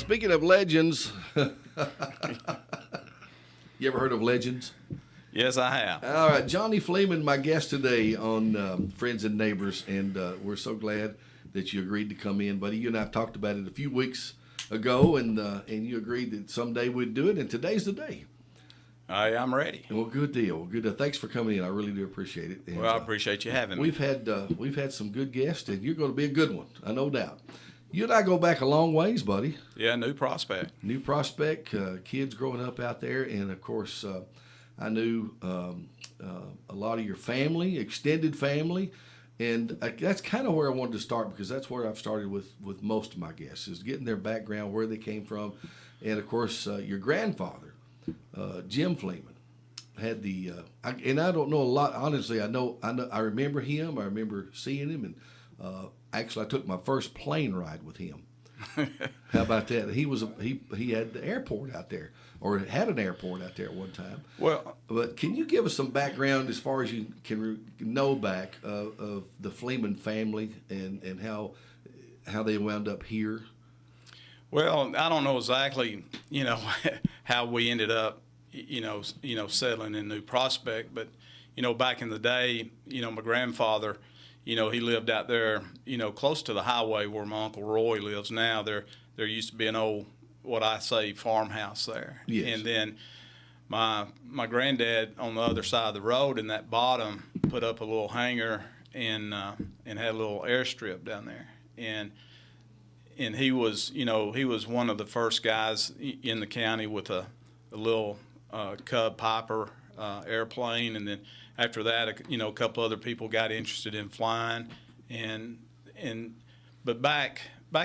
Speaking of legends, you ever heard of legends? Yes, I have. All right, Johnny Fleeman, my guest today on Friends and Neighbors, and we're so glad that you agreed to come in, buddy. You and I talked about it a few weeks ago, and you agreed that someday we'd do it, and today's the day. I'm ready. Well, good deal. Good deal. Thanks for coming in. I really do appreciate it. And, well, I appreciate you having me. We've had some good guests, and you're going to be a good one, no doubt. You and I go back a long ways, buddy. Yeah, New Prospect. New Prospect, kids growing up out there, and of course, I knew a lot of your family, extended family, and that's kind of where I wanted to start because that's where I've started with most of my guests is getting their background, where they came from, and of course, your grandfather, Jim Fleeman, had the and I don't know a lot. Honestly, I remember him. I remember seeing him, and actually, I took my first plane ride with him. How about that? He had the airport out there, or had an airport out there at one time. Well, but can you give us some background as far as you can know back of the Fleeman family and how they wound up here? Well, I don't know exactly, how we ended up, settling in New Prospect, but back in the day, my grandfather, he lived out there, close to the highway where my Uncle Roy lives now. There used to be an old, what I say, farmhouse there. Yes. And then my granddad on the other side of the road in that bottom put up a little hangar and had a little airstrip down there. And he was, he was one of the first guys in the county with a little Cub Piper airplane, and then after that, a couple other people got interested in flying, but back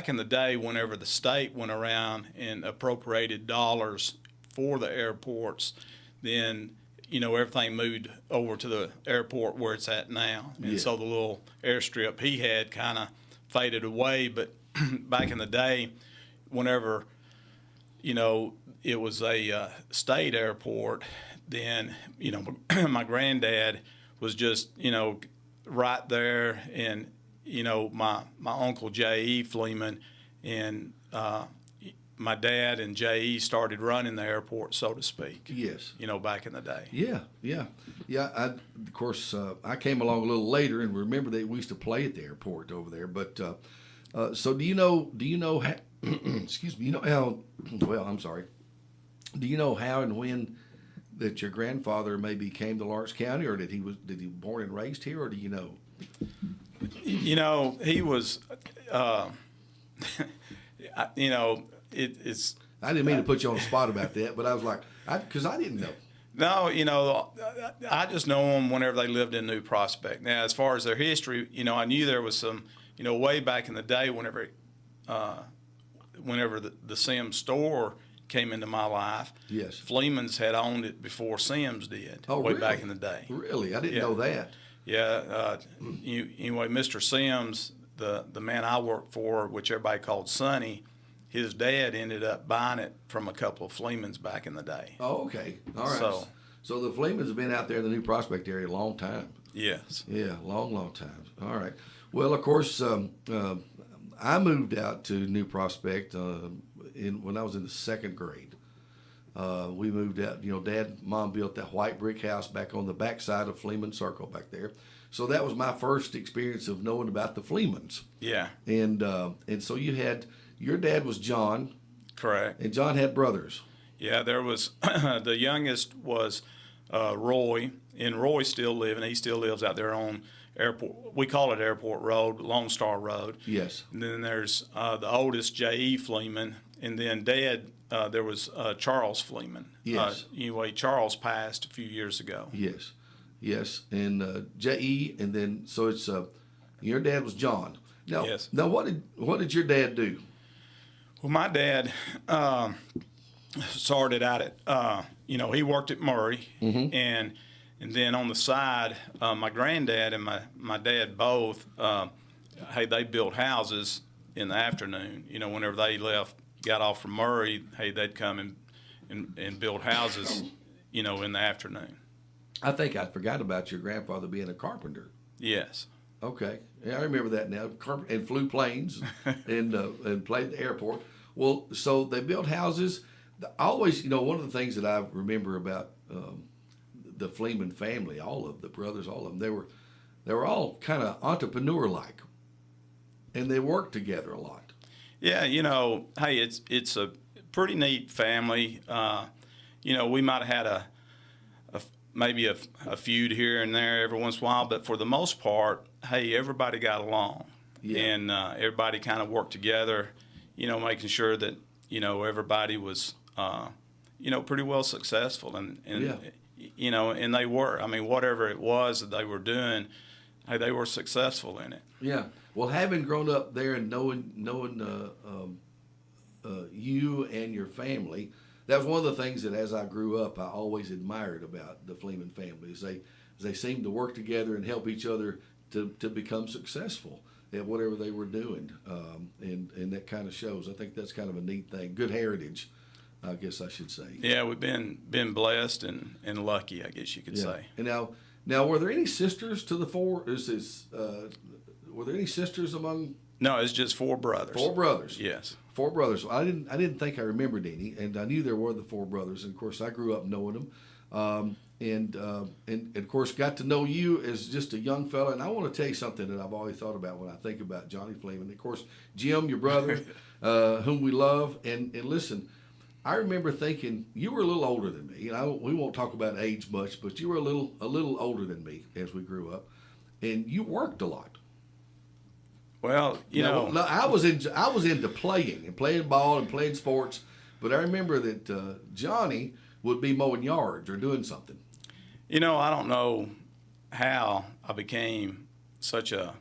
in the day, whenever the state went around and appropriated dollars for the airports, then everything moved over to the airport where it's at now, and yeah. So the little airstrip he had kind of faded away. But back in the day, whenever it was a state airport, then my granddad was just right there, and my uncle J.E. Fleeman and my dad and J.E. started running the airport, so to speak. Yes. Back in the day. Yeah. Of course, I came along a little later and remember that we used to play at the airport over there. But so do you know how, excuse me, how, well, I'm sorry. Do you know how and when that your grandfather maybe came to Lawrence County, or did he born and raised here, or do you know? He was, it's. I didn't mean to put you on the spot about that, but I was like, because I didn't know. No, I just know them whenever they lived in New Prospect. Now, as far as their history, I knew there was some, way back in the day whenever the Sims store came into my life. Yes. Fleeman's had owned it before Sims did. Oh, way really? back in the day. Really? I didn't know that. Yeah. Anyway, Mr. Sims, the man I worked for, which everybody called Sonny, his dad ended up buying it from a couple of Fleemans back in the day. Oh, okay. All right. So the Fleemans have been out there in the New Prospect area a long time. Yes. Yeah, long time. All right. Well, of course, I moved out to New Prospect when I was in the second grade. We moved out. Dad and Mom built that white brick house back on the backside of Fleeman Circle back there. So that was my first experience of knowing about the Fleemans. Yeah. And so your dad was John. Correct. And John had brothers. Yeah, there was the youngest was Roy, and Roy's still living. He still lives out there on Airport. We call it Airport Road, Lone Star Road. Yes. And then there's the oldest, J.E. Fleeman, and then Dad. There was Charles Fleeman. Yes. Anyway, Charles passed a few years ago. Yes, and J.E. and then so it's your dad was John. Now, yes. Now, what did your dad do? Well, my dad started out at he worked at Murray, mm-hmm. and then on the side, my granddad and my dad both, they built houses in the afternoon. Whenever they got off from Murray, they'd come and build houses, in the afternoon. I think I forgot about your grandfather being a carpenter. Yes. Okay. Yeah, I remember that now. And flew planes and played at the airport. Well, so they built houses. I always, one of the things that I remember about the Fleeman family, all of the brothers, all of them, they were all kind of entrepreneur like, and they worked together a lot. Yeah, hey, it's a pretty neat family. We might have had maybe a feud here and there every once in a while, but for the most part, hey, everybody got along, and everybody kind of worked together. Making sure that everybody was pretty well successful, and and they were. I mean, whatever it was that they were doing, hey, they were successful in it. Yeah. Well, having grown up there and knowing you and your family, that was one of the things that as I grew up, I always admired about the Fleeman family. They seemed to work together and help each other to become successful at whatever they were doing, and that kind of shows. I think that's kind of a neat thing. Good heritage, I guess I should say. Yeah, we've been blessed and lucky, I guess you could say. And now, were there any sisters to the four? Were there any sisters among? No, it's just four brothers. Four brothers. Yes. Four brothers. I didn't think I remembered any, and I knew there were the four brothers. And of course, I grew up knowing them, and of course, got to know you as just a young fella. And I want to tell you something that I've always thought about when I think about Johnny Fleeman. Of course, Jim, your brother, whom we love, and listen. I remember thinking you were a little older than me. We won't talk about age much, but you were a little older than me as we grew up, and you worked a lot. Well, I was into playing ball and playing sports, but I remember that Johnny would be mowing yards or doing something. I don't know how I became such a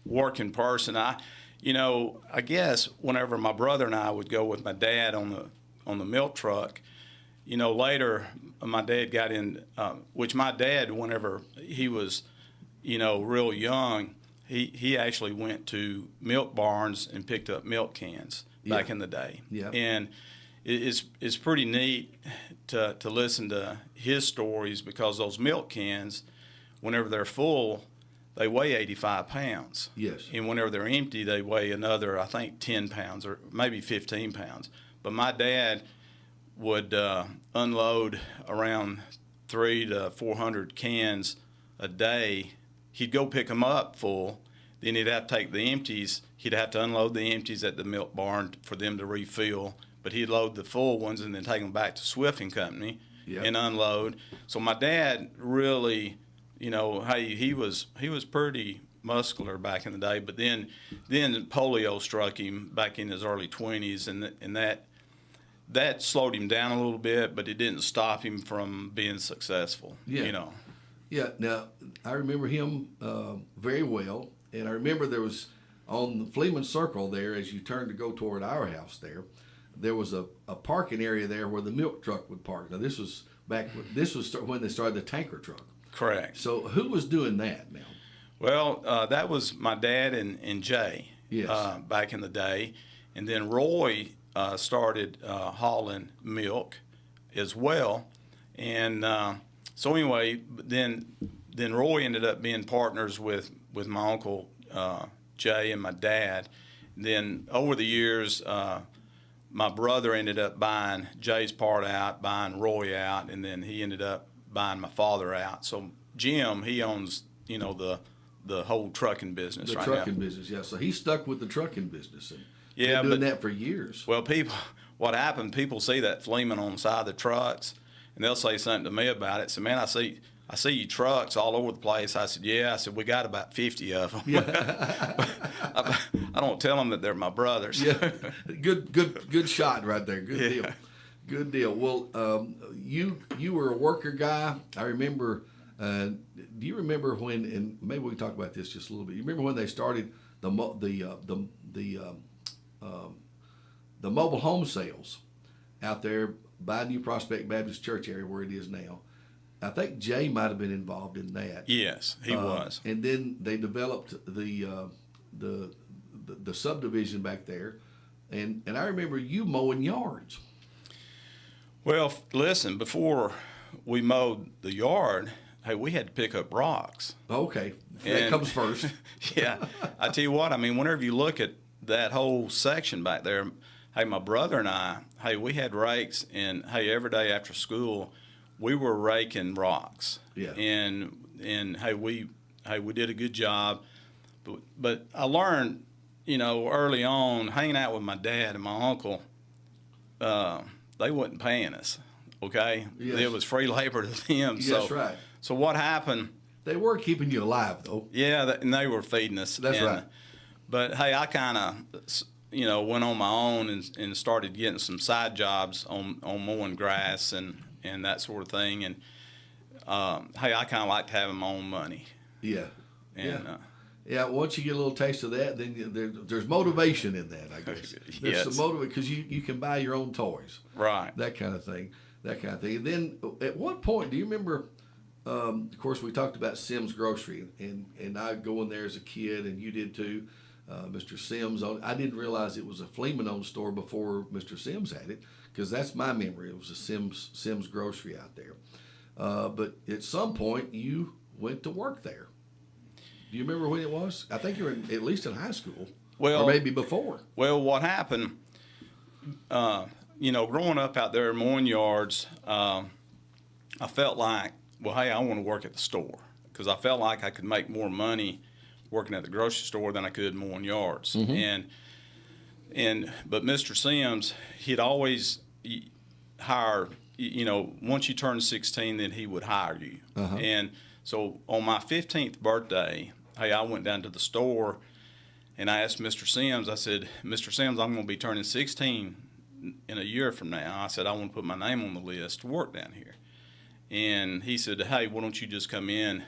working person. I guess whenever my brother and I would go with my dad on the milk truck, later my dad got in, which my dad, whenever he was, real young, he actually went to milk barns and picked up milk cans back in the day. Yeah. And it's pretty neat to listen to his stories, because those milk cans, whenever they're full, they weigh 85 pounds. Yes. And whenever they're empty, they weigh another, I think, 10 pounds or maybe 15 pounds. But my dad would unload around 300 to 400 cans a day. He'd go pick them up full, then he'd have to take the empties. He'd have to unload the empties at the milk barn for them to refill, but he'd load the full ones and then take them back to Swift and Company and unload. So my dad really, hey, he was pretty muscular back in the day, but then polio struck him back in his early 20s, and that slowed him down a little bit, but it didn't stop him from being successful. Yeah. Yeah. Now I remember him very well, and I remember there was on the Fleeman Circle there, as you turned to go toward our house there was a parking area there where the milk truck would park. Now this was when they started the tanker truck. Correct. So who was doing that now? Well, that was my dad and Jay. Yes. Back in the day, and then Roy started hauling milk as well, and so anyway, then Roy ended up being partners with my uncle Jay and my dad. Then over the years, my brother ended up buying Jay's part out, buying Roy out, and then he ended up buying my father out. So Jim, he owns the whole trucking business right now. The trucking business, yeah. So he stuck with the trucking business and been doing that for years. Well, what happened? People see that Fleeman on the side of the trucks, and they'll say something to me about it. So, man, I see you trucks all over the place. I said, yeah. I said, we got about 50 of them. Yeah. I don't tell them that they're my brothers. Yeah, good shot right there. Good deal. Good deal. Well, you were a worker guy. I remember. Do you remember when? And maybe we can talk about this just a little bit. You remember when they started the mobile home sales out there by New Prospect Baptist Church area where it is now? I think Jay might have been involved in that. Yes, he was. And then they developed the subdivision back there, and I remember you mowing yards. Well, listen, before we mowed the yard, hey, we had to pick up rocks. Okay, that comes first. Yeah, I tell you what. I mean, whenever you look at that whole section back there, hey, my brother and I, hey, we had rakes, and hey, every day after school, we were raking rocks. Yeah. And hey, we did a good job, but I learned, early on, hanging out with my dad and my uncle, they wasn't paying us. Okay, Yes. It was free labor to them. Yes, right. So what happened? They were keeping you alive, though. Yeah, and they were feeding us. That's right. But hey, I kind of, went on my own and started getting some side jobs on mowing grass and that sort of thing. And hey, I kind of liked having my own money. Yeah. And, yeah. Once you get a little taste of that, then there's motivation in that, I guess. There's Yes. some motivation because you can buy your own toys. Right. That kind of thing. And then at what point, do you remember, of course, we talked about Sims Grocery, and I go in there as a kid, and you did too. Mr. Sims, I didn't realize it was a Fleeman owned store before Mr. Sims had it, because that's my memory. It was a Sims Grocery out there. But at some point, you went to work there. Do you remember when it was? I think you were at least in high school, or maybe before. Well, what happened, growing up out there mowing yards, I felt like, well, hey, I want to work at the store, because I felt like I could make more money working at the grocery store than I could mowing yards. Mm-hmm. But Mr. Sims, he'd always hire, once you turned 16, then he would hire you. Uh-huh. And so on my 15th birthday, hey, I went down to the store and I asked Mr. Sims, I said, Mr. Sims, I'm going to be turning 16 in a year from now. I said, I want to put my name on the list to work down here. And he said, hey, why don't you just come in,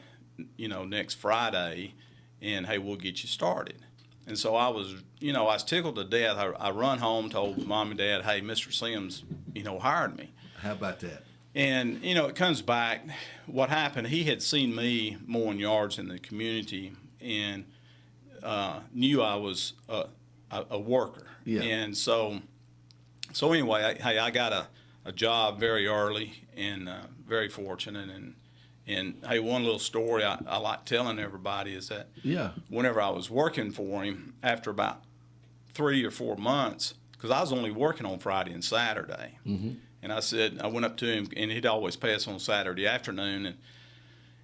next Friday, and hey, we'll get you started. And so I was tickled to death. I run home, told mom and dad, hey, Mr. Sims, hired me. How about that? And, it comes back, what happened, he had seen me mowing yards in the community and knew I was a worker. Yeah. And so anyway, I got a job very early and very fortunate. And hey, one little story I like telling everybody is that whenever I was working for him, after about 3 or 4 months, because I was only working on Friday and Saturday, and I went up to him, and he'd always pay us on Saturday afternoon,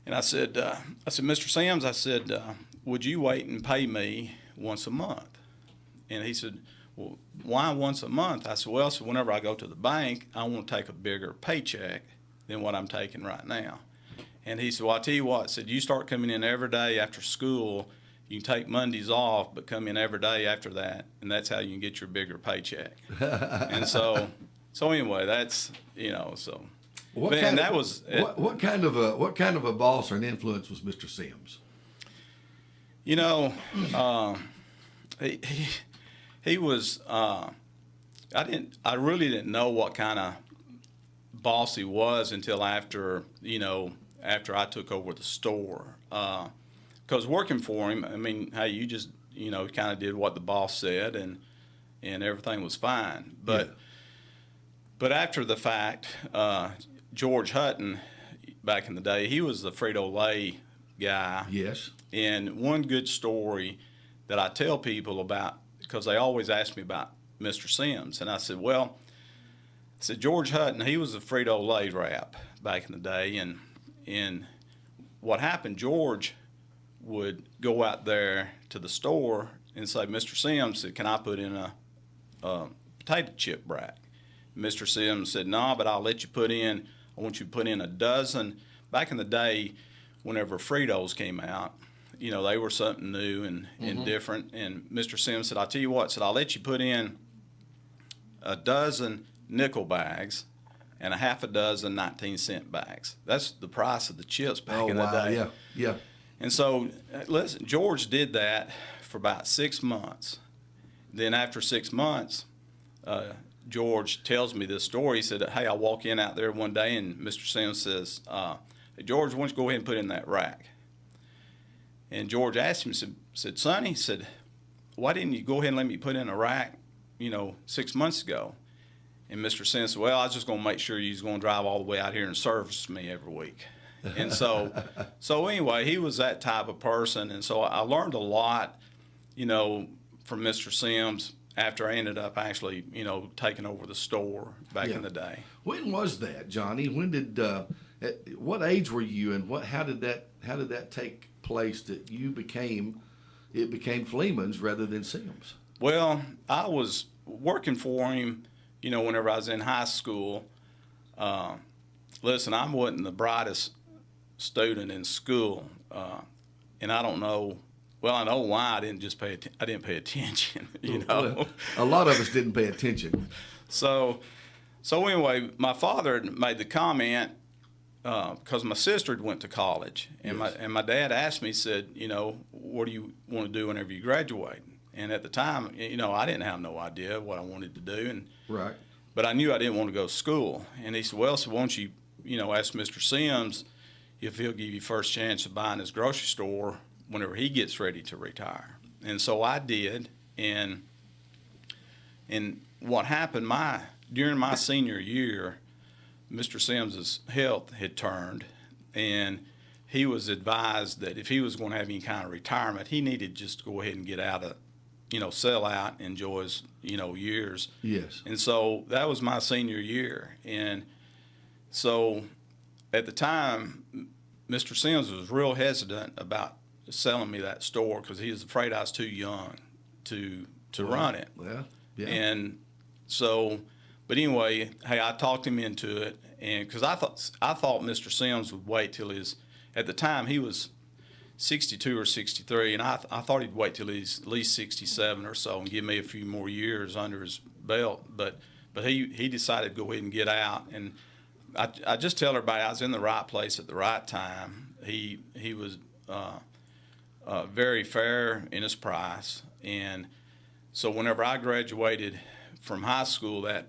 and I said, Mr. Sims, I said, would you wait and pay me once a month? And he said, well, why once a month? I said, well, so whenever I go to the bank, I want to take a bigger paycheck than what I'm taking right now. And he said, well, I'll tell you what, said, you start coming in every day after school, you can take Mondays off, but come in every day after that, and that's how you can get your bigger paycheck. And so anyway, that's, so. What kind of a boss or an influence was Mr. Sims? He was, I really didn't know what kind of boss he was until after I took over the store. Because working for him, I mean, hey, you just, kind of did what the boss said and everything was fine. But after the fact, George Hutton, back in the day, he was the Frito-Lay guy. Yes. And one good story that I tell people about, because they always ask me about Mr. Sims, and I said, George Hutton, he was a Frito-Lay rap back in the day, and what happened, George would go out there to the store and say, Mr. Sims said, can I put in a potato chip rack? Mr. Sims said, no, but I want you to put in a dozen. Back in the day, whenever Fritos came out, they were something new and different. And Mr. Sims said, I'll tell you what, I'll let you put in a dozen nickel bags and a half a dozen 19-cent bags. That's the price of the chips back in the day. Yeah. And so, listen, George did that for about 6 months. Then after 6 months, George tells me this story. He said, hey, I walk in out there one day, and Mr. Sims says, hey, George, why don't you go ahead and put in that rack? And George asked him, said, Sonny, said, why didn't you go ahead and let me put in a rack, 6 months ago? And Mr. Sims said, well, I was just going to make sure you was going to drive all the way out here and service me every week. And so anyway, he was that type of person. And so I learned a lot, from Mr. Sims after I ended up actually, taking over the store back in the day. When was that, Johnny? When did at what age were you, and how did that take place that it became Fleeman's rather than Sims? Well, I was working for him, whenever I was in high school. Listen, I wasn't the brightest student in school, and I don't know. Well, I know why I didn't pay attention. Well, a lot of us didn't pay attention. So anyway, my father had made the comment because my sister had went to college, and Yes. my dad asked me, said, what do you want to do whenever you graduate? And at the time, I didn't have no idea what I wanted to do, Right. but I knew I didn't want to go to school. And he said, well, so why don't you, ask Mr. Sims if he'll give you first chance of buying his grocery store whenever he gets ready to retire. And so I did, and what happened, during my senior year, Mr. Sims's health had turned, and he was advised that if he was going to have any kind of retirement, he needed just to go ahead and get out of, sell out, enjoy his, years. Yes. And so that was my senior year. And so at the time, Mr. Sims was real hesitant about selling me that store because he was afraid I was too young to run it. Well, yeah. And so, but anyway, hey, I talked him into it, and because I thought Mr. Sims would wait till at the time he was 62 or 63, and I thought he'd wait till he's at least 67 or so and give me a few more years under his belt. But he decided to go ahead and get out, and I just tell everybody I was in the right place at the right time. He was very fair in his price, and so whenever I graduated from high school that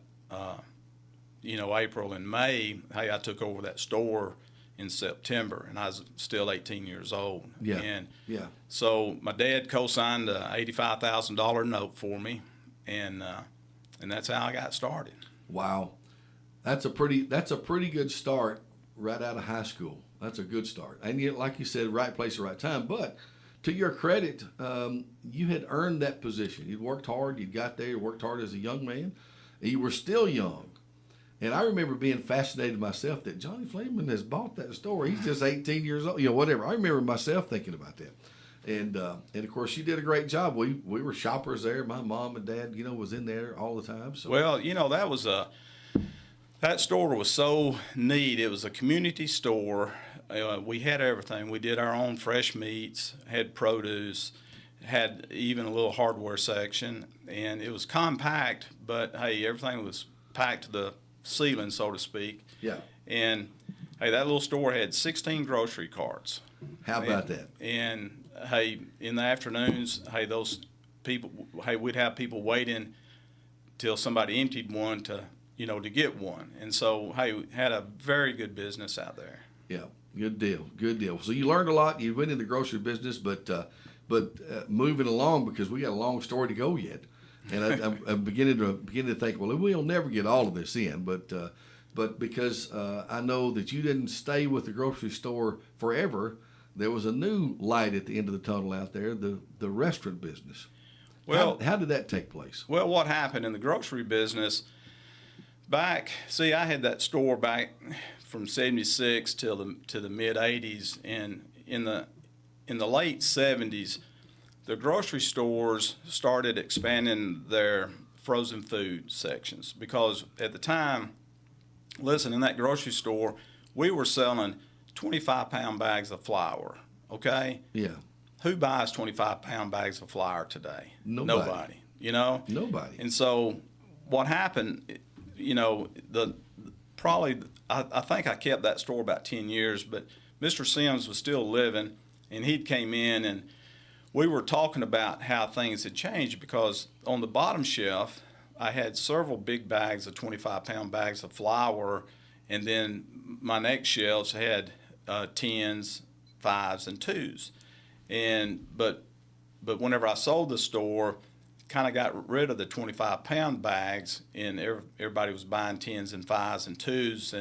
April and May, hey, I took over that store in September, and I was still 18 years old. Yeah. And yeah. so my dad co-signed a $85,000 note for me, and that's how I got started. Wow. That's a pretty good start right out of high school. That's a good start. And yet, like you said, right place, right time. But to your credit, you had earned that position. You'd worked hard. You got there. You worked hard as a young man. You were still young. And I remember being fascinated myself that Johnny Fleeman has bought that store. He's just 18 years old, whatever. I remember myself thinking about that. And of course, you did a great job. We were shoppers there. My mom and dad, was in there all the time. So. Well, that store was so neat. It was a community store. We had everything. We did our own fresh meats, had produce, had even a little hardware section, and it was compact, but hey, everything was packed to the ceiling, so to speak. Yeah. And hey, that little store had 16 grocery carts. How about that? And hey, in the afternoons, hey, we'd have people waiting till somebody emptied one to get one. And so, hey, we had a very good business out there. Yeah, good deal. So you learned a lot. You went in the grocery business, but moving along, because we got a long story to go yet. And I'm beginning to think, well, we'll never get all of this in, but because I know that you didn't stay with the grocery store forever, there was a new light at the end of the tunnel out there, the restaurant business. Well, how did that take place? Well, what happened in the grocery business I had that store back from '76 to the mid '80s, and in the late '70s, the grocery stores started expanding their frozen food sections, because at the time, listen, in that grocery store, we were selling 25-pound bags of flour, okay? Yeah. Who buys 25-pound bags of flour today? Nobody. Nobody. And so what happened, I think I kept that store about 10 years, but Mr. Sims was still living, and he came in, and we were talking about how things had changed, because on the bottom shelf, I had several big bags of 25-pound bags of flour, and then my next shelves had 10s, 5s, and 2s. But whenever I sold the store, kind of got rid of the 25-pound bags, and everybody was buying 10s and 5s and 2s,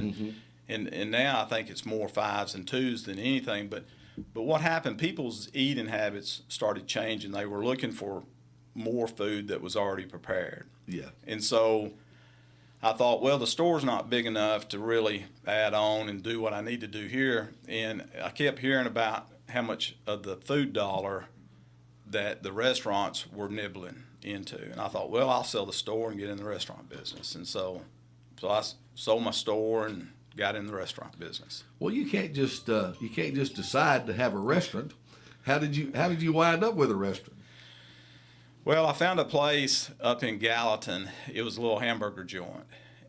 and now I think it's more 5s and 2s than anything. But what happened? People's eating habits started changing. They were looking for more food that was already prepared. Yeah. And so I thought, well, the store's not big enough to really add on and do what I need to do here. And I kept hearing about how much of the food dollar that the restaurants were nibbling into. And I thought, well, I'll sell the store and get in the restaurant business. And so I sold my store and got in the restaurant business. Well, you can't just decide to have a restaurant. How did you wind up with a restaurant? Well, I found a place up in Gallatin. It was a little hamburger joint.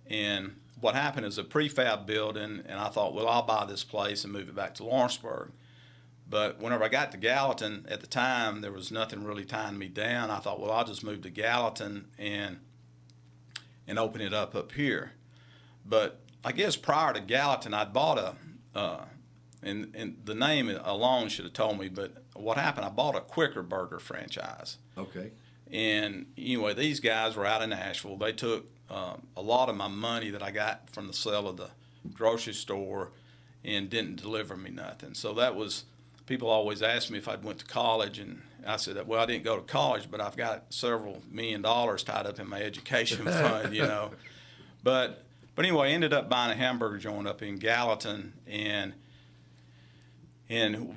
And what happened is a prefab building, and I thought, well, I'll buy this place and move it back to Lawrenceburg. But whenever I got to Gallatin, at the time, there was nothing really tying me down. I thought, well, I'll just move to Gallatin and open it up here. But I guess prior to Gallatin, I'd bought and the name alone should have told me, but what happened, I bought a Quicker Burger franchise. Okay. And anyway, these guys were out in Nashville. They took a lot of my money that I got from the sale of the grocery store and didn't deliver me nothing. So that was, people always ask me if I'd went to college, and I said, well, I didn't go to college, but I've got several $1 million tied up in my education fund, you know. But anyway, I ended up buying a hamburger joint up in Gallatin, and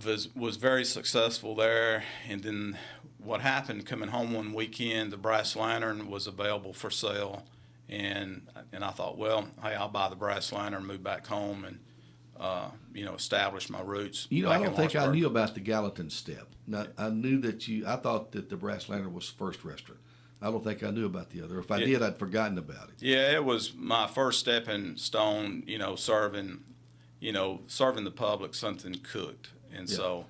was very successful there. And then what happened, coming home one weekend, the Brass Lantern was available for sale, and I thought, well, hey, I'll buy the Brass Lantern, move back home, and establish my roots. You know, I don't think I knew about the Gallatin step. Now, I knew that I thought that the Brass Lantern was first restaurant. I don't think I knew about the other. If I did, I'd forgotten about it. Yeah, it was my first stepping stone, serving the public something cooked. And so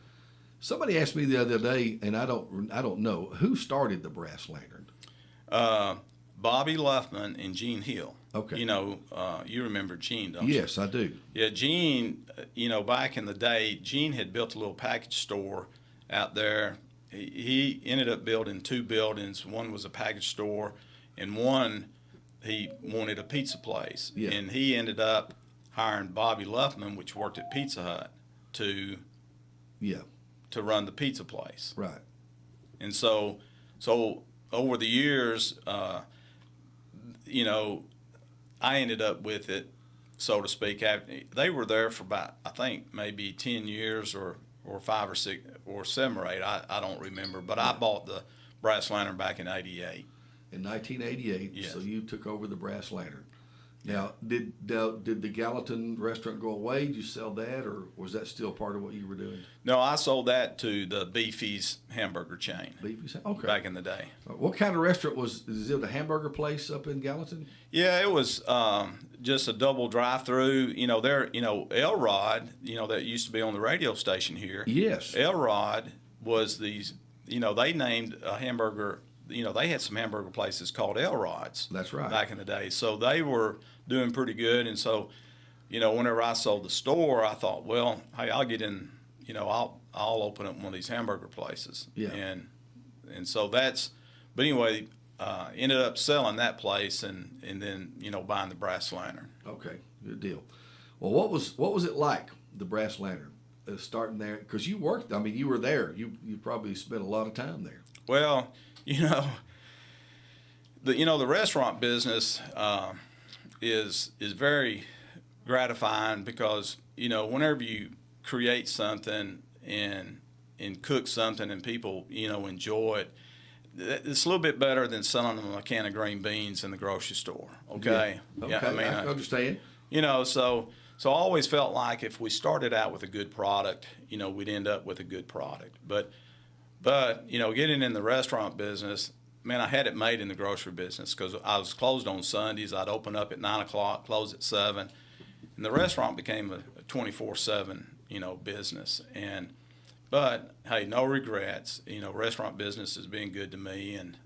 somebody asked me the other day, and I don't know, who started the Brass Lantern? Bobby Luffman and Gene Hill. Okay. You remember Gene, don't you? Yes, I do. Yeah, Gene, back in the day, Gene had built a little package store out there. He ended up building 2 buildings. One was a package store, and one he wanted a pizza place. Yeah. And he ended up hiring Bobby Luffman, which worked at Pizza Hut, to run the pizza place. Right. And so over the years, I ended up with it, so to speak. They were there for about, I think, maybe 10 years or 5 or 6 or 7 or 8. I don't remember. But I bought the Brass Lantern back in '88. In 1988, yes. So you took over the Brass Lantern. Now, did the Gallatin restaurant go away? Did you sell that, or was that still part of what you were doing? No, I sold that to the Beefy's hamburger chain. Beefy's, okay. Back in the day. What kind of restaurant is it? A hamburger place up in Gallatin? Yeah, it was just a double drive-through. Elrod, that used to be on the radio station here. Yes. Elrod was these. They named a hamburger. They had some hamburger places called Elrod's. That's right. Back in the day, so they were doing pretty good. And so, whenever I sold the store, I thought, well, hey, I'll get in. I'll open up one of these hamburger places. Yeah. And so that's. But anyway, ended up selling that place and then buying the Brass Lantern. Okay, good deal. Well, what was it like, the Brass Lantern, starting there? Because you worked. I mean, you were there. You probably spent a lot of time there. Well, the restaurant business is very gratifying because whenever you create something and cook something and people enjoy it, it's a little bit better than selling them a can of green beans in the grocery store. Okay. Yeah. Okay. I understand. So I always felt like if we started out with a good product, we'd end up with a good product. But getting in the restaurant business, man, I had it made in the grocery business because I was closed on Sundays. I'd open up at 9 o'clock, close at 7, and the restaurant became a 24/7, business. But hey, no regrets. Restaurant business has been good to me, and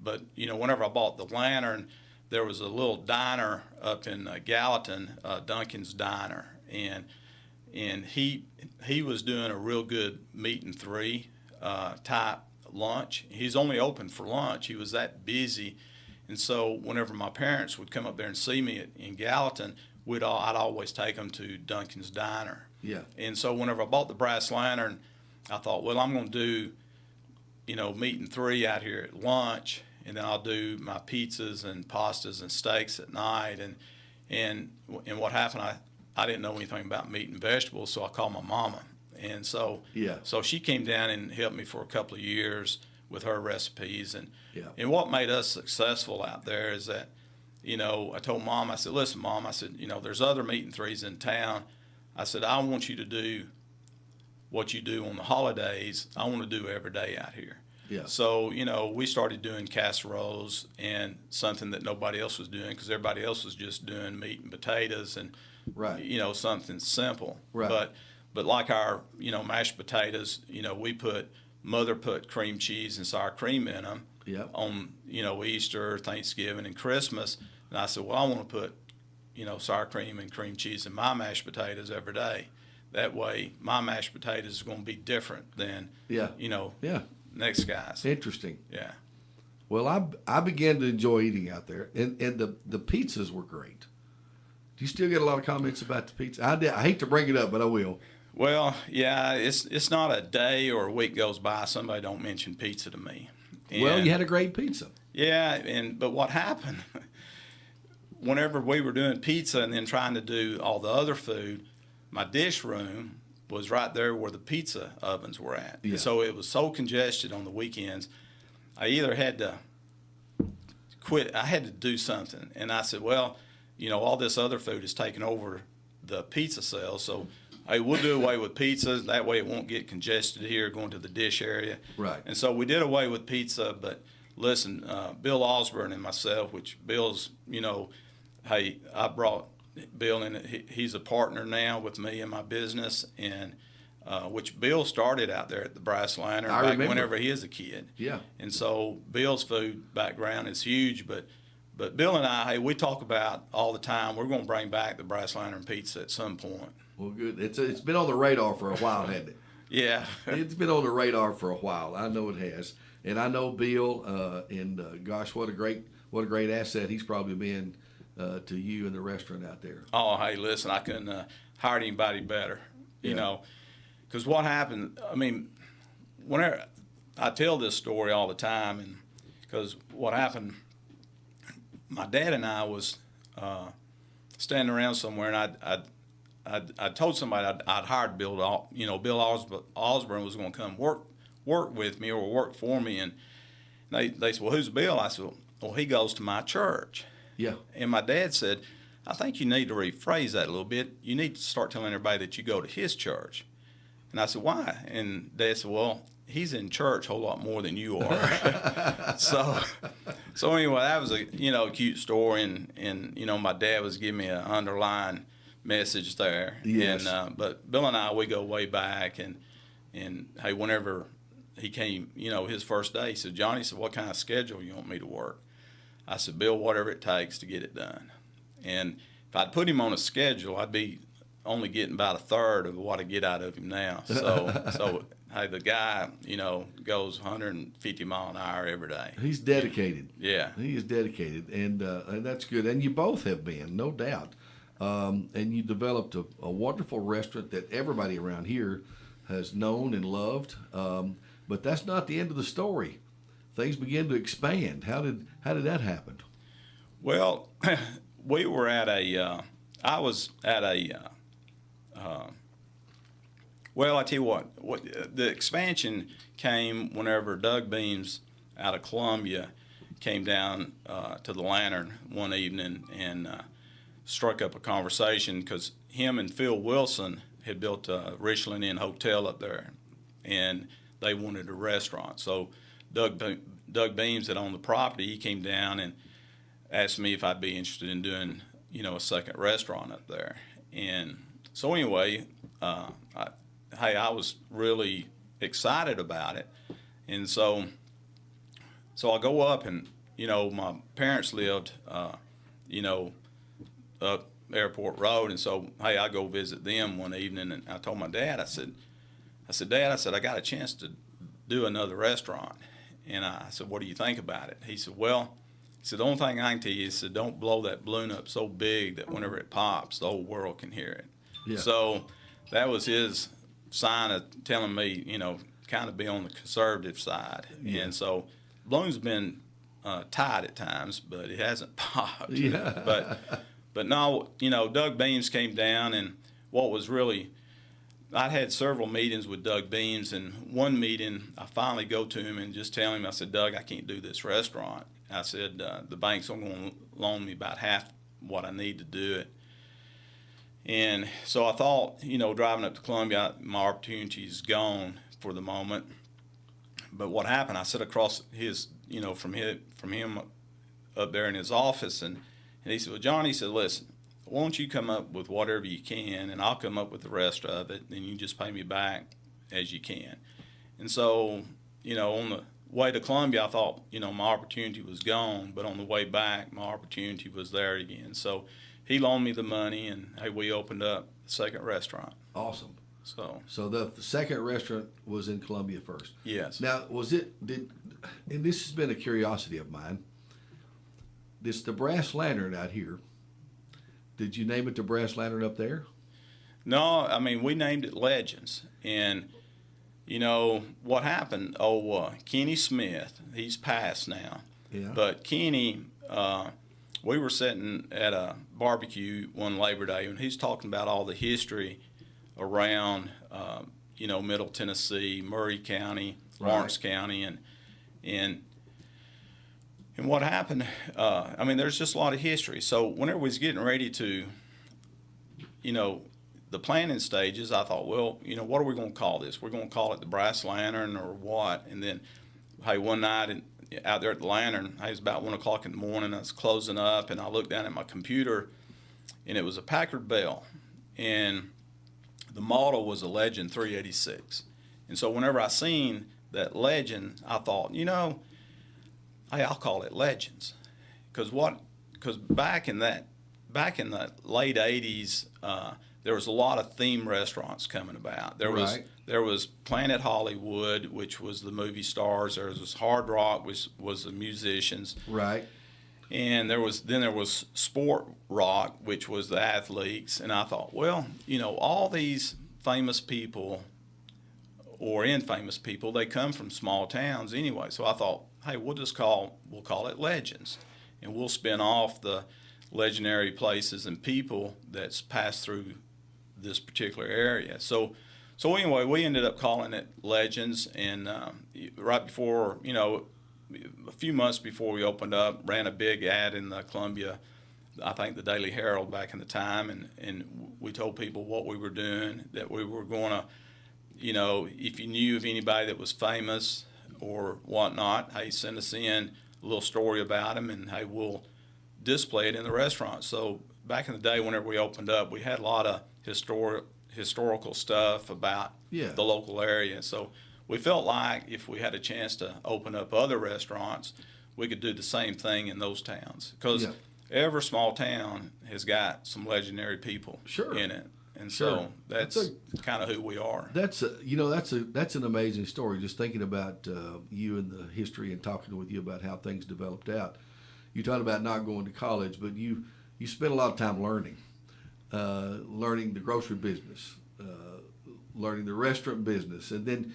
but whenever I bought the Lantern, there was a little diner up in Gallatin, Duncan's Diner, and he was doing a real good meat and 3 type lunch. He's only open for lunch. He was that busy, and so whenever my parents would come up there and see me in Gallatin, I'd always take them to Duncan's Diner. Yeah. And so whenever I bought the Brass Lantern, I thought, well, I'm going to do, meeting 3 out here at lunch, and then I'll do my pizzas and pastas and steaks at night. And what happened, I didn't know anything about meat and vegetables, so I called my mama. And so she came down and helped me for a couple of years with her recipes. And what made us successful out there is that, I told Mom, I said, listen, Mom, I said, there's other meat and threes in town. I said, I want you to do what you do on the holidays. I want to do every day out here. Yeah. So, we started doing casseroles, and something that nobody else was doing, because everybody else was just doing meat and potatoes and, something simple. Right. But like our, mashed potatoes, Mother put cream cheese and sour cream in them on, Easter, Thanksgiving, and Christmas. And I said, well, I want to put, sour cream and cream cheese in my mashed potatoes every day. That way, my mashed potatoes are going to be different than, next guy's. Interesting. Yeah. Well, I began to enjoy eating out there, and the pizzas were great. Do you still get a lot of comments about the pizza? I hate to bring it up, but I will. Well, yeah, it's not a day or a week goes by somebody don't mention pizza to me. Well, you had a great pizza. Yeah, but what happened, whenever we were doing pizza and then trying to do all the other food, my dish room was right there where the pizza ovens were at. Yeah. And so it was so congested on the weekends, I either had to quit, I had to do something. And I said, well, all this other food is taking over the pizza sales, so hey, we'll do away with pizza. That way it won't get congested here going to the dish area. Right. And so we did away with pizza, but listen, Bill Osborne and myself, which Bill's, hey, I brought Bill in. He's a partner now with me in my business, and which Bill started out there at the Brass Lantern back whenever he was a kid. Yeah. And so Bill's food background is huge, but Bill and I, hey, we talk about all the time, we're going to bring back the Brass Lantern pizza at some point. Well, good. It's been on the radar for a while, hasn't it? Yeah. It's been on the radar for a while. I know it has. And I know Bill, and gosh, what a great asset he's probably been to you and the restaurant out there. Oh, hey, listen, I couldn't hire anybody better, because what happened, whenever I tell this story all the time, and because what happened, my dad and I was standing around somewhere, and I told somebody I'd hired Bill. Bill Osborne was going to come work with me or work for me, and they said, "Well, who's Bill?" I said, "Well, he goes to my church." Yeah. And my dad said, "I think you need to rephrase that a little bit. You need to start telling everybody that you go to his church." And I said, "Why?" And Dad said, "Well, he's in church a whole lot more than you are." So anyway, that was a cute story, and my dad was giving me an underlying message there. Yes. And but Bill and I, we go way back, and hey, whenever he came, his first day, he said, "Johnny," said, "what kind of schedule you want me to work?" I said, "Bill, whatever it takes to get it done." And if I'd put him on a schedule, I'd be only getting about a third of what I get out of him now. So hey, the guy, goes 150 mile an hour every day. He's dedicated. Yeah. He is dedicated, and that's good. And you both have been, no doubt. And you developed a wonderful restaurant that everybody around here has known and loved. But that's not the end of the story. Things begin to expand. How did that happen? Well, we were at I was at well, I tell you what, the expansion came whenever Doug Beams out of Columbia came down to the Lantern one evening and struck up a conversation, because him and Phil Wilson had built a Richland Inn hotel up there, and they wanted a restaurant. So Doug Beams that owned the property, he came down and asked me if I'd be interested in doing, a second restaurant up there. And so anyway, I was really excited about it. And so I go up, and, my parents lived, up Airport Road. And so, hey, I go visit them one evening, and I told my dad, I said, "Dad," I got a chance to do another restaurant. And I said, "What do you think about it?" He said, "Well," he said, "the only thing I can tell you is, don't blow that balloon up so big that whenever it pops, the whole world can hear it." Yeah. So that was his sign of telling me, kind of be on the conservative side. Yeah. And so balloon's been tight at times, but it hasn't popped. Yeah. But no, Doug Beams came down, and what was really, I had several meetings with Doug Beams, and one meeting I finally go to him and just tell him, I said, Doug, I can't do this restaurant. I said, the bank's only going to loan me about half what I need to do it. And so I thought, driving up to Columbia, my opportunity is gone for the moment. But what happened, I sat across his, from him up there in his office, and he said, well, John, he said, listen, why don't you come up with whatever you can, and I'll come up with the rest of it, and you just pay me back as you can. And so, on the way to Columbia, I thought, my opportunity was gone, but on the way back, my opportunity was there again. So he loaned me the money, and hey, we opened up the second restaurant. Awesome. So the second restaurant was in Columbia first. Yes. Now, and this has been a curiosity of mine. This the Brass Lantern out here. Did you name it the Brass Lantern up there? No, I mean, we named it Legends. And, what happened? Kenny Smith, he's passed now. Yeah. But Kenny, we were sitting at a barbecue one Labor Day, and he's talking about all the history around, Middle Tennessee, Murray County, Lawrence County, and what happened, there's just a lot of history. So whenever we was getting ready to, the planning stages, I thought, well, what are we going to call this? We're going to call it the Brass Lantern or what? And then, hey, one night out there at the Lantern, it was about 1 o'clock in the morning. I was closing up, and I looked down at my computer, and it was a Packard Bell. And the model was a Legend 386. And so whenever I seen that Legend, I thought, hey, I'll call it Legends. Because back in the late 80s, there was a lot of theme restaurants coming about. There was Planet Hollywood, which was the movie stars. There was Hard Rock, which was the musicians. Right. And there was Sport Rock, which was the athletes. And I thought, well, all these famous people or infamous people, they come from small towns anyway. So I thought, hey, we'll call it Legends, and we'll spin off the legendary places and people that's passed through this particular area. So anyway, we ended up calling it Legends, and right before, a few months before we opened up, ran a big ad in the Columbia, I think the Daily Herald back in the time, and we told people what we were doing, that we were going to, if you knew of anybody that was famous or whatnot, hey, send us in a little story about them, and hey, we'll display it in the restaurant. So back in the day, whenever we opened up, we had a lot of historical stuff about the local area. So we felt like if we had a chance to open up other restaurants, we could do the same thing in those towns, because every small town has got some legendary people in it. And so that's kind of who we are. That's an amazing story. Just thinking about you and the history and talking with you about how things developed out. You talked about not going to college, but you spent a lot of time learning the grocery business, learning the restaurant business, and then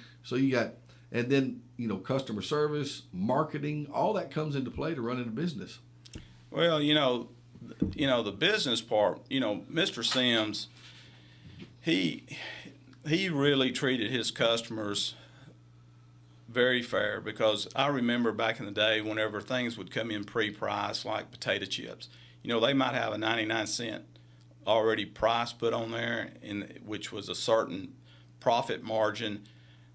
customer service, marketing, all that comes into play to running a business. Well, the business part, Mr. Sims, he really treated his customers very fair, because I remember back in the day whenever things would come in pre-priced, like potato chips, they might have a 99-cent already price put on there, which was a certain profit margin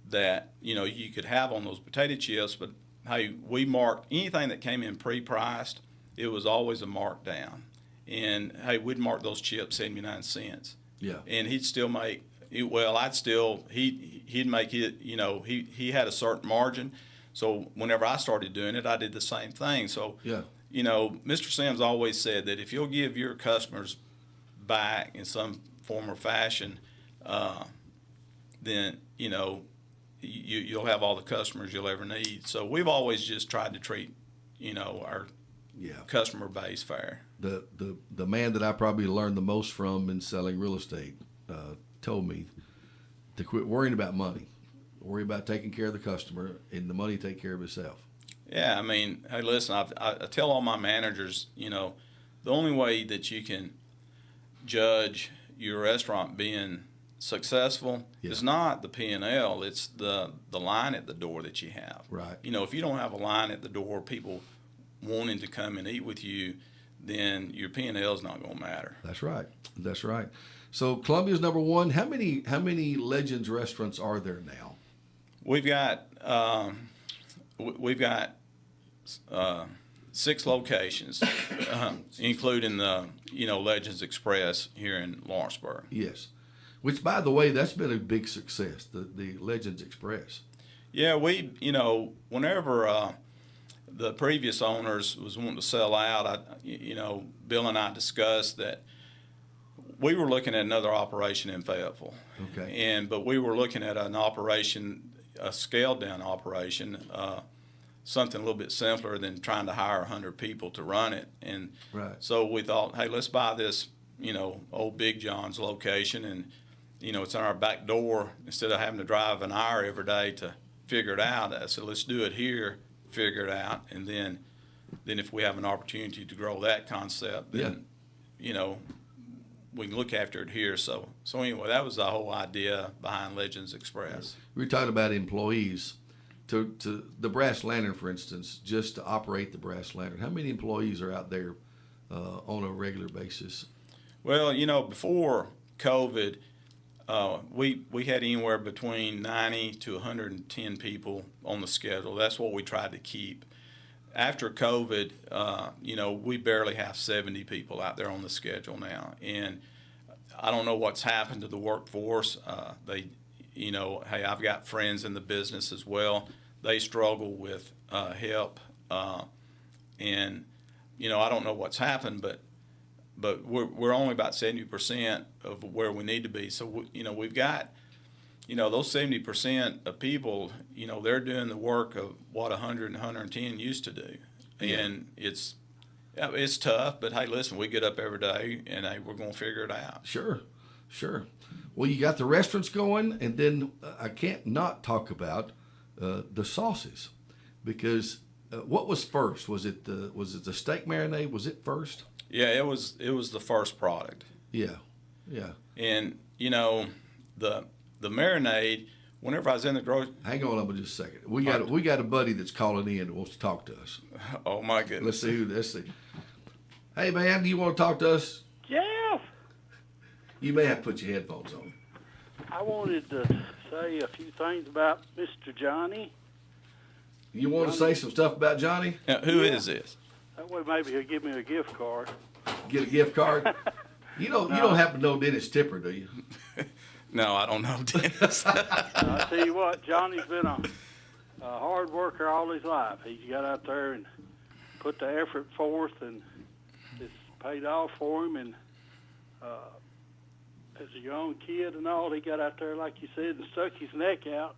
that you could have on those potato chips. But hey, we marked anything that came in pre-priced, it was always a markdown. And hey, we'd mark those chips 79 cents. Yeah. And he'd still make, he'd make it, he had a certain margin. So whenever I started doing it, I did the same thing. So, Mr. Sims always said that if you'll give your customers back in some form or fashion, then, you'll have all the customers you'll ever need. So we've always just tried to treat, our customer base fair. The man that I probably learned the most from in selling real estate told me to quit worrying about money worry about taking care of the customer, and the money take care of itself. Yeah, I mean, hey, listen, I tell all my managers, the only way that you can judge your restaurant being successful is not the P&L, it's the line at the door that you have. Right. If you don't have a line at the door, people wanting to come and eat with you, then your P&L is not going to matter. That's right. That's right. So Columbia's number one. How many Legends restaurants are there now? We've got 6 locations, including the Legends Express here in Lawrenceburg. Yes. Which, by the way, that's been a big success. The Legends Express. Yeah, whenever the previous owners was wanting to sell out, Bill and I discussed that we were looking at another operation in Fayetteville. Okay. But we were looking at an operation, a scaled down operation, something a little bit simpler than trying to hire 100 people to run it. And right. So we thought, hey, let's buy this, old Big John's location, and it's on our back door instead of having to drive an hour every day to figure it out. I said, let's do it here, figure it out, and then if we have an opportunity to grow that concept, then we can look after it here. So anyway, that was the whole idea behind Legends Express. We were talking about employees. To the Brass Lantern, for instance, just to operate the Brass Lantern, how many employees are out there on a regular basis? Well, before COVID, we had anywhere between 90 to 110 people on the schedule. That's what we tried to keep. After COVID, we barely have 70 people out there on the schedule now. And I don't know what's happened to the workforce. Hey, I've got friends in the business as well. They struggle with help. And, I don't know what's happened, but we're only about 70% of where we need to be. So, we've got, those 70% of people, they're doing the work of what 100 and 110 used to do. And it's tough, but hey, listen, we get up every day and hey, we're going to figure it out. Sure. Well, you got the restaurants going, and then I can't not talk about the sauces, because what was first? Was it the steak marinade? Was it first? Yeah, it was the first product. Yeah. And the marinade, whenever I was in the grocery. Hang on just a second. We got a buddy that's calling in and wants to talk to us. Oh my goodness. Let's see. Hey man, do you want to talk to us? Jeff, You may have to put your headphones on. I wanted to say a few things about Mr. Johnny. You want to say some stuff about Johnny? Who is this? That way maybe he'll give me a gift card. Get a gift card? You don't happen to know Dennis Tipper, do you? No, I don't know Dennis. I'll tell you what, Johnny's been a hard worker all his life. He's got out there and put the effort forth, and it's paid off for him. And as a young kid and all, he got out there, like you said, and stuck his neck out.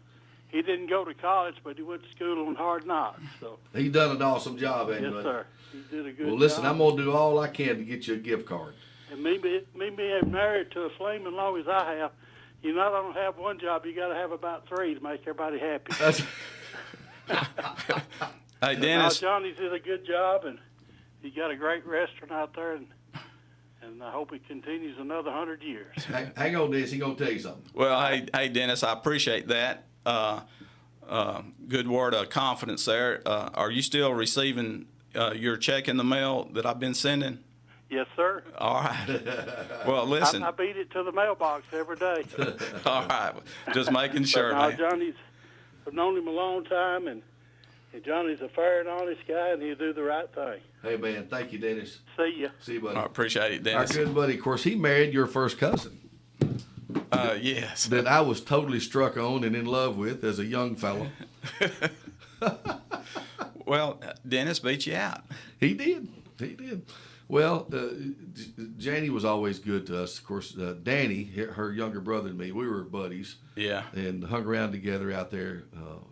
He didn't go to college, but he went to school on Hard Knocks. So He's done an awesome job, ain't he? yes, sir. He did a good job. Well, listen, I'm going to do all I can to get you a gift card. And me being married to a Fleeman long as I have, you not only have one job, you got to have about 3 to make everybody happy. Hey, Dennis. Johnny did a good job, and he got a great restaurant out there, and I hope it continues another 100 years. Hang on, Dennis. He's going to tell you something. Well, hey, Dennis, I appreciate that. Good word of confidence there. Are you still receiving your check in the mail that I've been sending? Yes, sir. All right. Well, listen. I beat it to the mailbox every day. All right. Just making sure, man. I've known him a long time, and Johnny's a fair and honest guy, and he'll do the right thing. Hey, man. Thank you, Dennis. See ya. See you, buddy. I appreciate it, Dennis. Our good buddy, of course, he married your first cousin. Yes. That I was totally struck on and in love with as a young fellow. Well, Dennis beat you out. He did. Well, Janie was always good to us. Of course, Danny, her younger brother and me, we were buddies. Yeah. And hung around together out there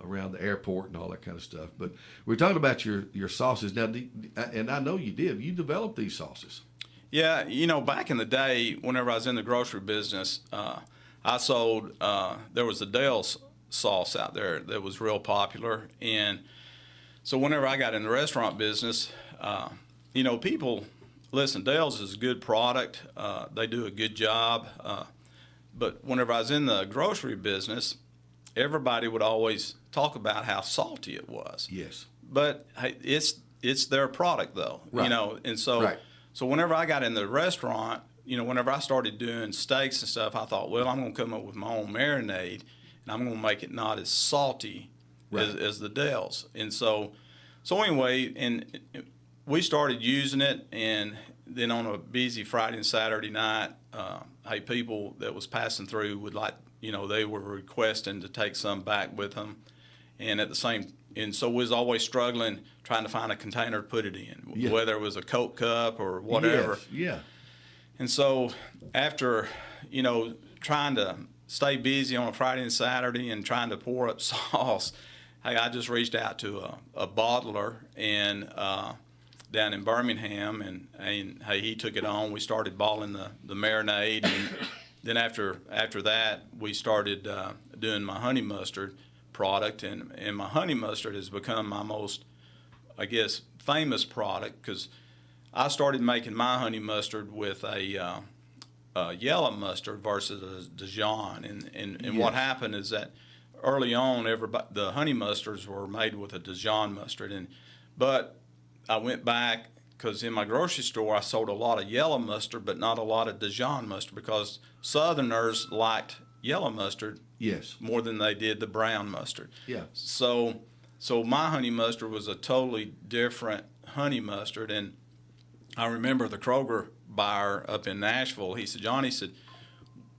around the airport and all that kind of stuff. But we're talking about your sauces now, and I know you did. You developed these sauces. Yeah, back in the day, whenever I was in the grocery business, I sold. There was the Dell's sauce out there that was real popular. And so whenever I got in the restaurant business, people, listen, Dale's is a good product. They do a good job. But whenever I was in the grocery business, everybody would always talk about how salty it was. Yes. But hey, it's their product though, Right. And so Right. so whenever I got in the restaurant, whenever I started doing steaks and stuff, I thought, well, I'm going to come up with my own marinade, and I'm going to make it not as salty Right. as the Dale's. And so anyway, and we started using it, and then on a busy Friday and Saturday night, people that was passing through would they were requesting to take some back with them, and so we was always struggling trying to find a container to put it in, Yeah. whether it was a Coke cup or whatever. Yes. Yeah. And so after, trying to stay busy on a Friday and Saturday and trying to pour up sauce, I just reached out to a bottler and down in Birmingham, and he took it on. We started bottling the marinade, and then after that, we started doing my honey mustard product, and my honey mustard has become my most, I guess, famous product, because I started making my honey mustard with a yellow mustard versus a Dijon, and Yes. what happened is that early on, the honey mustards were made with a Dijon mustard, but I went back, because in my grocery store I sold a lot of yellow mustard, but not a lot of Dijon mustard, because Southerners liked yellow mustard Yes. more than they did the brown mustard. Yeah. So my honey mustard was a totally different honey mustard, and I remember the Kroger buyer up in Nashville. He said, "John," he said,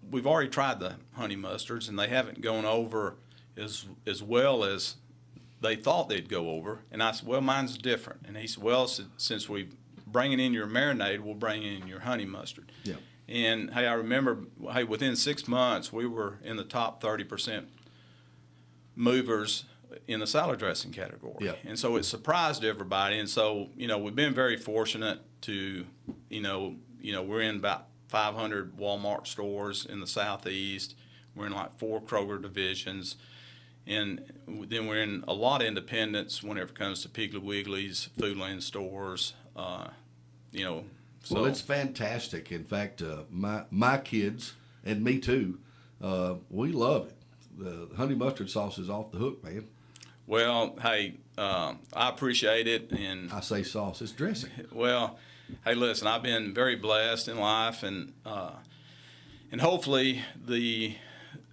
"we've already tried the honey mustards, and they haven't gone over as well as they thought they'd go over." And I said, "Well, mine's different." And he said, "Well, since we bringing in your marinade, we'll bring in your honey mustard." Yeah. And I remember, within 6 months, we were in the top 30% movers in the salad dressing category. Yeah. And so it surprised everybody. And so, we've been very fortunate to, we're in about 500 Walmart stores in the Southeast. We're in like 4 Kroger divisions. And then we're in a lot of independents whenever it comes to Piggly Wiggly's, Foodland stores, So. Well, it's fantastic. In fact, my kids and me too, we love it. The honey mustard sauce is off the hook, man. Well, hey, I appreciate it, and I say sauce, it's dressing. well, hey, listen, I've been very blessed in life, and hopefully the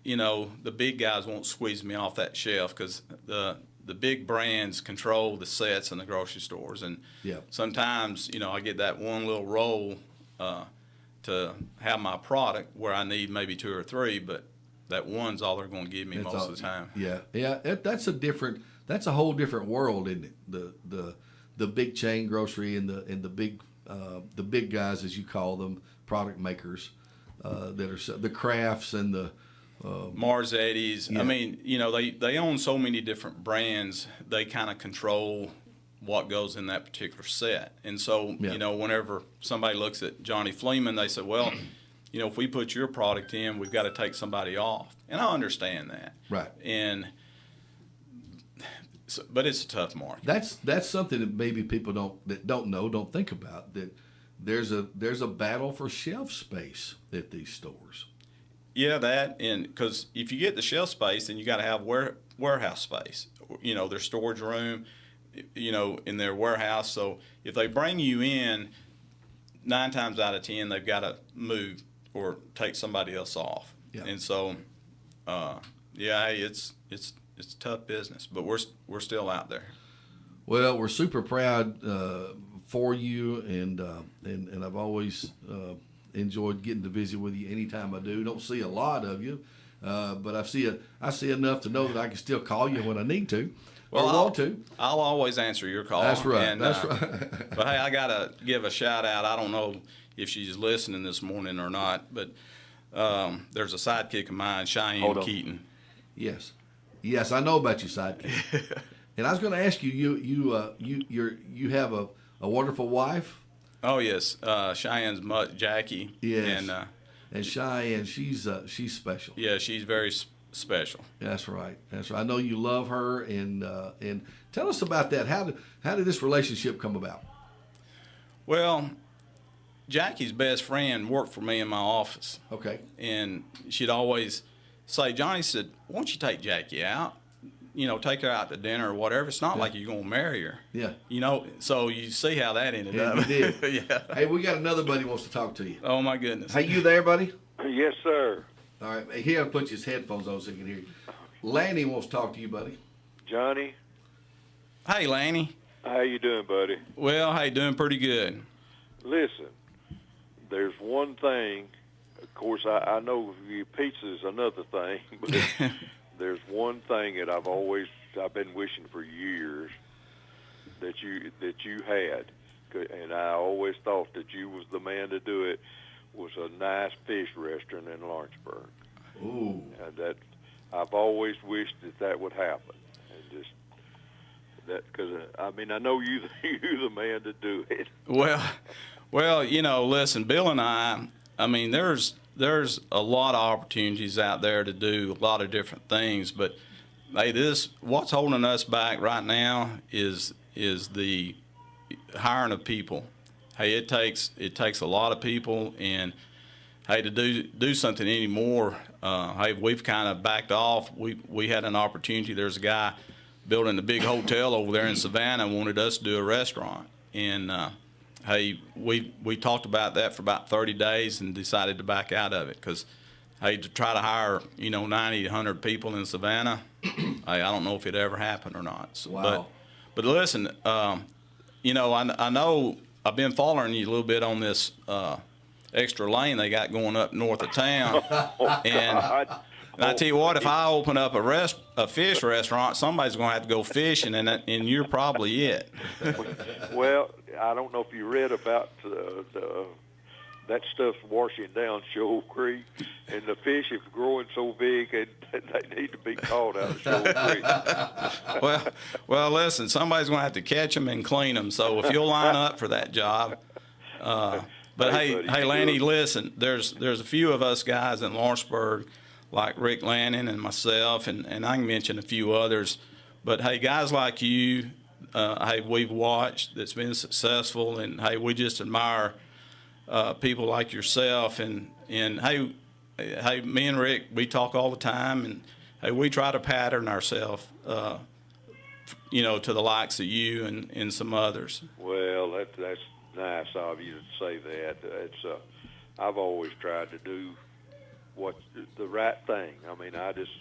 big guys won't squeeze me off that shelf, because the big brands control the sets in the grocery stores, and Yeah. sometimes I get that one little roll to have my product where I need maybe 2 or 3, but that one's all they're going to give me most of the time. Yeah, that's a whole different world, isn't it? The big chain grocery and the big guys, as you call them, product makers, that are the crafts and the Marzetti's. Yeah. I mean, they own so many different brands. They kind of control what goes in that particular set. And so, Yeah. whenever somebody looks at Johnny Fleeman, they say, well, if we put your product in, we've got to take somebody off. And I understand that. Right. But it's a tough market. That's something that maybe people don't think about, that there's a battle for shelf space at these stores. Yeah, and because if you get the shelf space, then you got to have warehouse space. Their storage room, in their warehouse. So if they bring you in, 9 times out of 10, they've got to move or take somebody else off. Yeah. And so, hey, it's tough business, but we're still out there. Well, we're super proud for you, and I've always enjoyed getting to visit with you anytime I do. Don't see a lot of you, but I see enough to know that I can still call you when I need to or want to. I'll always answer your call. That's right. And, That's right. But hey, I gotta give a shout out. I don't know if she's listening this morning or not, but there's a sidekick of mine, Cheyenne Keaton. Yes, I know about your sidekick. And I was going to ask you, you have a wonderful wife. Oh yes, Cheyenne's Jackie. Yes. And And Cheyenne, she's special. yeah, she's very special. That's right. That's right. I know you love her, and tell us about that. How did this relationship come about? Well, Jackie's best friend worked for me in my office. Okay. And she'd always say, Johnny said, why don't you take Jackie out? You know, take her out to dinner or whatever. It's not like you're going to marry her. Yeah. You know, so you see how that ended up. You did. Yeah. Hey, we got another buddy who wants to talk to you. Oh, my goodness. Hey, you there, buddy? Yes, sir. All right. He had to put his headphones on so he can hear you. Lanny wants to talk to you, buddy. Johnny, Hey, Lanny. how you doing, buddy? Well, hey, doing pretty good. Listen, there's one thing. Of course, I know pizza is another thing, but there's one thing that I've been wishing for years that you had, and I always thought that you was the man to do it. Was a nice fish restaurant in Lawrenceburg. Ooh. And that I've always wished that would happen, and just that because I mean I know you're the man to do it. Well, you know, listen, Bill and I mean, there's a lot of opportunities out there to do a lot of different things, but hey, what's holding us back right now is the hiring of people. Hey, it takes a lot of people, and hey, to do something anymore, hey, we've kind of backed off. We had an opportunity. There's a guy building a big hotel over there in Savannah, wanted us to do a restaurant, and hey, we talked about that for about 30 days and decided to back out of it because, hey, to try to hire 90 to 100 people in Savannah, hey, I don't know if it ever happened or not. So, Wow. But listen, I know I've been following you a little bit on this extra lane they got going up north of town, and I tell you what, if I open up a fish restaurant, somebody's going to have to go fishing, and you're probably it. Well, I don't know if you read about that stuff's washing down Shoal Creek, and the fish are growing so big, and they need to be caught out of Shoal Creek. Well, listen, somebody's going to have to catch them and clean them. So if you'll line up for that job. But Hey, buddy, Lanny, good. listen, there's a few of us guys in Lawrenceburg, like Rick Lannon and myself, and I can mention a few others. But hey, guys like you, hey, we've watched that's been successful, and hey, we just admire people like yourself, and hey, me and Rick, we talk all the time, and hey, we try to pattern ourselves, to the likes of you and some others. Well, that's nice of you to say that. It's I've always tried to do what's the right thing. I mean, I just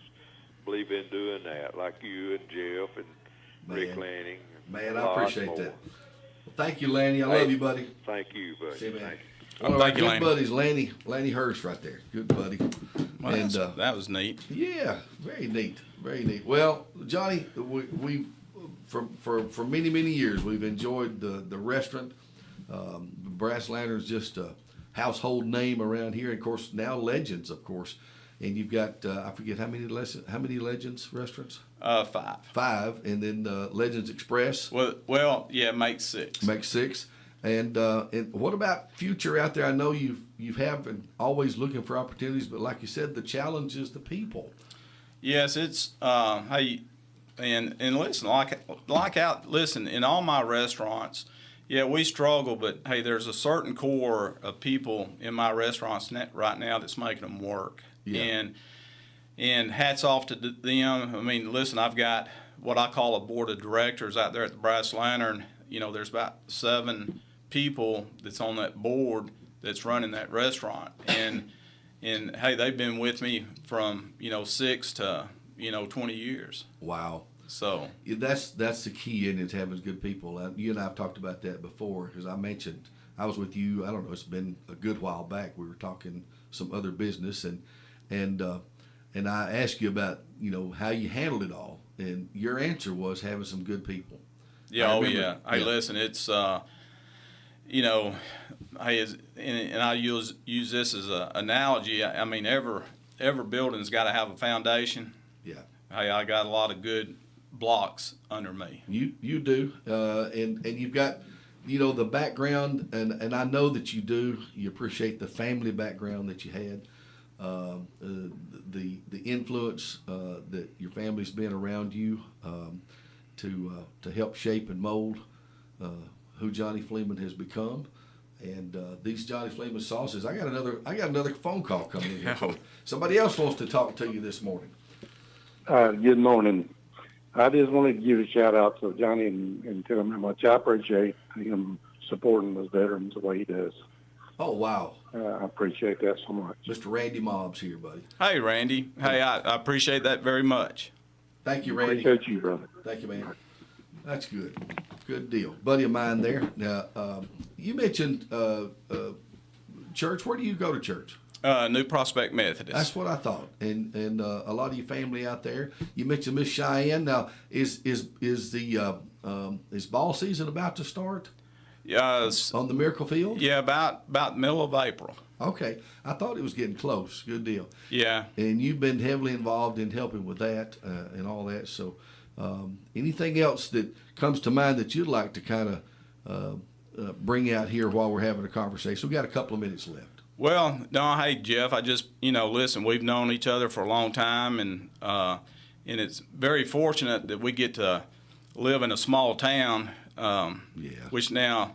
believe in doing that, like you and Jeff and Rick Lanning. Man, I appreciate that. Well, thank you, Lanny. I love you, buddy. Thank you, buddy. See you, man. Thank you. One of our Thank you, good Lanny. buddies, Lanny Hurst, right there. Good buddy. Well, And that was neat. yeah, very neat, very neat. Well, Johnny, we for many years we've enjoyed the restaurant. Brass Lantern's just a household name around here. And of course, now Legends, of course. And you've got I forget how many Legends restaurants? 5. 5, and then Legends Express Well, yeah, makes 6. makes 6. And what about future out there? I know you have been always looking for opportunities, but like you said, the challenge is the people. Yes, it's hey, and listen, listen, in all my restaurants, yeah, we struggle, but hey, there's a certain core of people in my restaurants right now that's making them work. Yeah. And hats off to them. I mean, listen, I've got what I call a board of directors out there at the Brass Lantern. There's about 7 people that's on that board that's running that restaurant, and hey, they've been with me from 6 to 20 years. Wow. So Yeah, that's the key, and it's having good people. You and I have talked about that before, because I mentioned I was with you. I don't know, it's been a good while back. We were talking some other business, and I asked you about how you handled it all, and your answer was having some good people. yeah, I oh remember. yeah. Hey, Yeah. listen, it's hey, and I use this as an analogy. I mean, every building's got to have a foundation. Yeah, Hey, I got a lot of good blocks under me. you do, and you've got the background, and I know that you do. You appreciate the family background that you had. the influence that your family's been around you to help shape and mold who Johnny Fleeman has become. And these Johnny Fleeman sauces. I got another phone call coming in here. Somebody else wants to talk to you this morning. Good morning. I just wanted to give a shout out to Johnny and tell him how much I appreciate him supporting those veterans the way he does. Oh, wow. I appreciate that so much. Mr. Randy Mobbs here, buddy. Hey, Randy. Hey, I appreciate that very much. Thank you, Randy. Appreciate you, brother. Thank you, man. That's good. Good deal. Buddy of mine there. Now, you mentioned church. Where do you go to church? New Prospect Methodist. That's what I thought. And a lot of your family out there. You mentioned Miss Cheyenne. Now, is ball season about to start? On the Miracle Field? Yeah, about middle of April. Okay. I thought it was getting close. Good deal. Yeah. And you've been heavily involved in helping with that and all that. So anything else that comes to mind that you'd like to kind of bring out here while we're having a conversation? We've got a couple of minutes left. Well, no, hey, Jeff, I just, listen, we've known each other for a long time, and it's very fortunate that we get to live in a small town, which now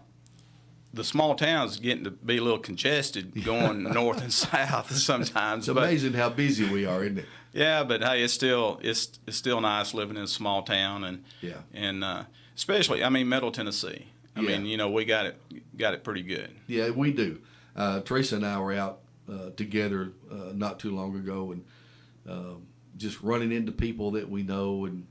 the small town is getting to be a little congested going north and south sometimes. It's amazing how busy we are, isn't it? Yeah, but hey, it's still nice living in a small town, and especially, Middle Tennessee. I mean, we got it pretty good. Yeah, we do. Teresa and I were out together not too long ago, and just running into people that we know, and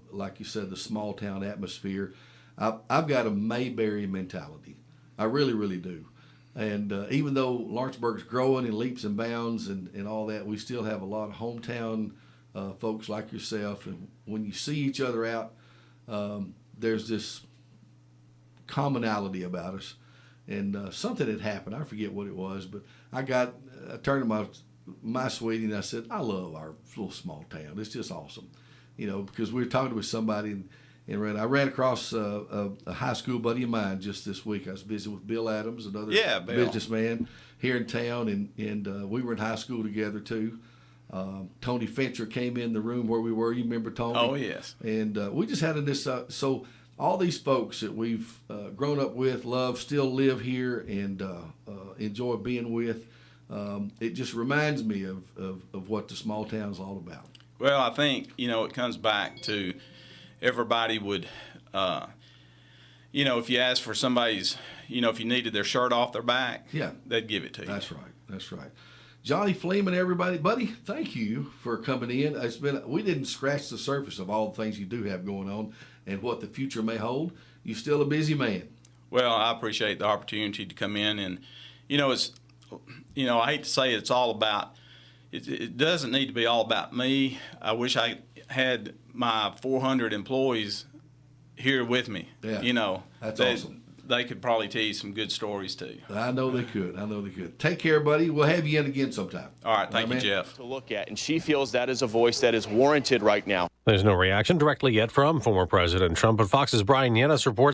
like you said, the small town atmosphere. I've got a Mayberry mentality. I really, really do. And even though Lawrenceburg's growing in leaps and bounds and all that, we still have a lot of hometown folks like yourself. And when you see each other out, there's this commonality about us. And something had happened. I forget what it was, but I turned to my sweetie and I said, I love our little small town. It's just awesome. Because we were talking with somebody and I ran across a high school buddy of mine just this week. I was visiting with Bill Adams, another businessman here in town, and we were in high school together too. Tony Fincher came in the room where we were. You remember Tony? Oh, yes. And we just had this. So all these folks that we've grown up with, love, still live here, and enjoy being with. It just reminds me of what the small town's all about. Well, I think it comes back to everybody would, if you ask for somebody's, if you needed their shirt off their back, they'd give it to you. That's right. That's right. Johnny Fleeman, everybody, buddy, thank you for coming in. We didn't scratch the surface of all the things you do have going on and what the future may hold. You're still a busy man. Well, I appreciate the opportunity to come in, and it's, I hate to say it's all about. It doesn't need to be all about me. I wish I had my 400 employees here with me. Yeah, that's awesome. They could probably tell you some good stories too. I know they could. Take care, buddy. We'll have you in again sometime. All right, thank you, Jeff. To look at, and she feels that is a voice that is warranted right now. There's no reaction directly yet from former President Trump, but Fox's Brian Yanis reports